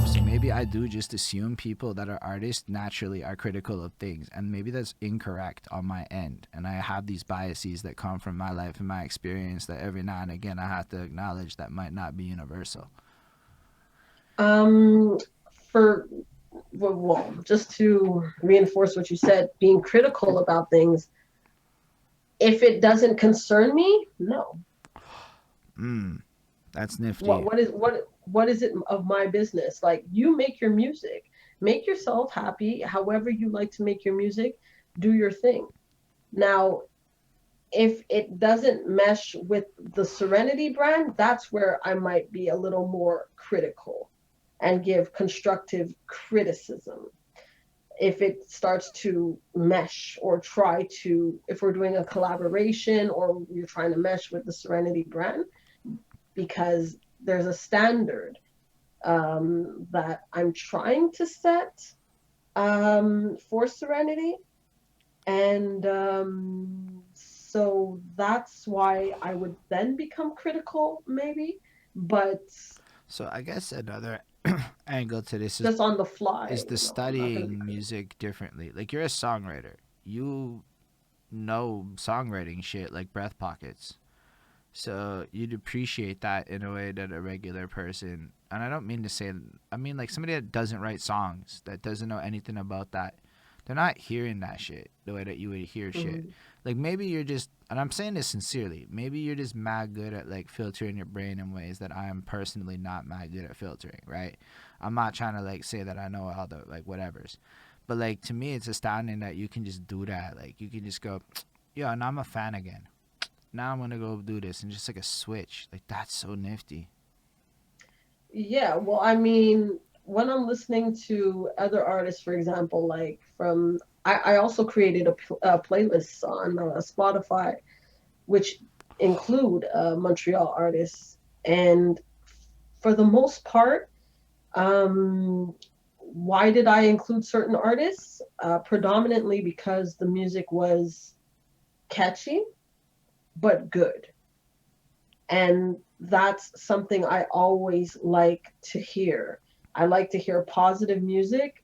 So maybe I do just assume people that are artists naturally are critical of things, and maybe that's incorrect on my end. And I have these biases that come from my life and my experience that every now and again I have to acknowledge that might not be universal. Um, for well, just to reinforce what you said, being critical about things, if it doesn't concern me, no. Mm, that's What nifty. what is what is it of my business? Like, you make your music, make yourself happy, however you like to make your music, do your thing. Now, if it doesn't mesh with the Serenity brand, that's where I might be a little more critical and give constructive criticism. If it starts to mesh or try to, if we're doing a collaboration or you're trying to mesh with the Serenity brand, because there's a standard that I'm trying to set for Serenity. And so that's why I would then become critical, maybe. But So I guess another angle to this just on the fly, is the no, I'm not going to be studying critical. music differently. Like you're a songwriter. You know songwriting shit like breath pockets. So you'd appreciate that in a way that a regular person, and I don't mean to say, I mean like somebody that doesn't write songs, that doesn't know anything about that, they're not hearing that shit the way that you would hear shit. Mm-hmm. Like maybe you're just, and I'm saying this sincerely, maybe you're just mad good at like filtering your brain in ways that I am personally not mad good at filtering, right? I'm not trying to like say that I know all the like whatevers. But like to me it's astounding that you can just do that. Like you can just go, yo, now I'm a fan again. Now I'm gonna go do this and just like a switch. Like that's so nifty. Yeah, well, I mean, when I'm listening to other artists, for example, like I also created a playlist on Spotify, which include Montreal artists. And for the most part, um, why did I include certain artists? Predominantly because the music was catchy, but good. And that's something I always like to hear. I like to hear positive music,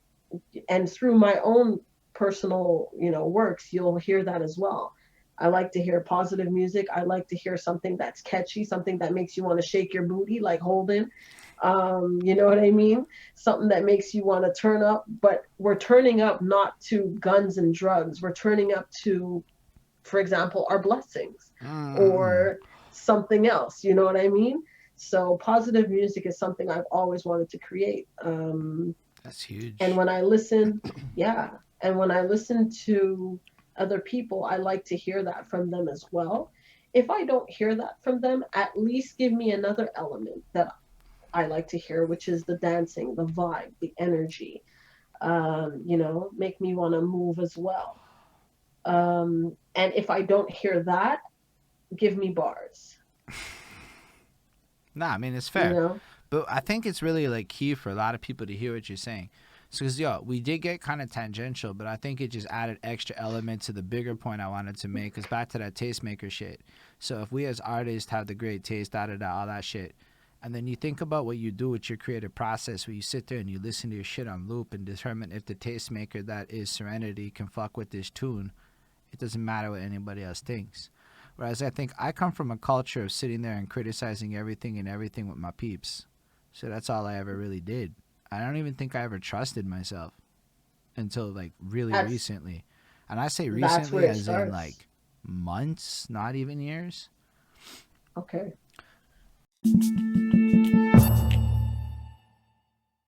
and through my own personal, works, you'll hear that as well. I like to hear positive music. I like to hear something that's catchy, something that makes you want to shake your booty, like Holden. You know what I mean? Something that makes you want to turn up, but we're turning up not to guns and drugs. We're turning up to, for example, our blessings Mm, or something else. You know what I mean? So positive music is something I've always wanted to create. that's And huge. when I listen, yeah, and when I listen to other people, I like to hear that from them as well. If I don't hear that from them, at least give me another element that I like to hear, which is the dancing, the vibe, the energy. Make me want to move as well. And if I don't hear that, give me bars. Nah, I mean it's You fair, know, but I think it's really like key for a lot of people to hear what you're saying. So, cause yo, we did get kind of tangential, but I think it just added extra element to the bigger point I wanted to make. Cause back to that tastemaker shit. So if we as artists have the great taste, da da da, all that shit, and then you think about what you do with your creative process, where you sit there and you listen to your shit on loop and determine if the tastemaker that is Serenity can fuck with this tune. It doesn't matter what anybody else thinks. Whereas I think I come from a culture of sitting there and criticizing everything and everything with my peeps. So that's all I ever really did. I don't even think I ever trusted myself until like really that's recently. And I say that's where recently it as in starts. like months, not even years. Okay.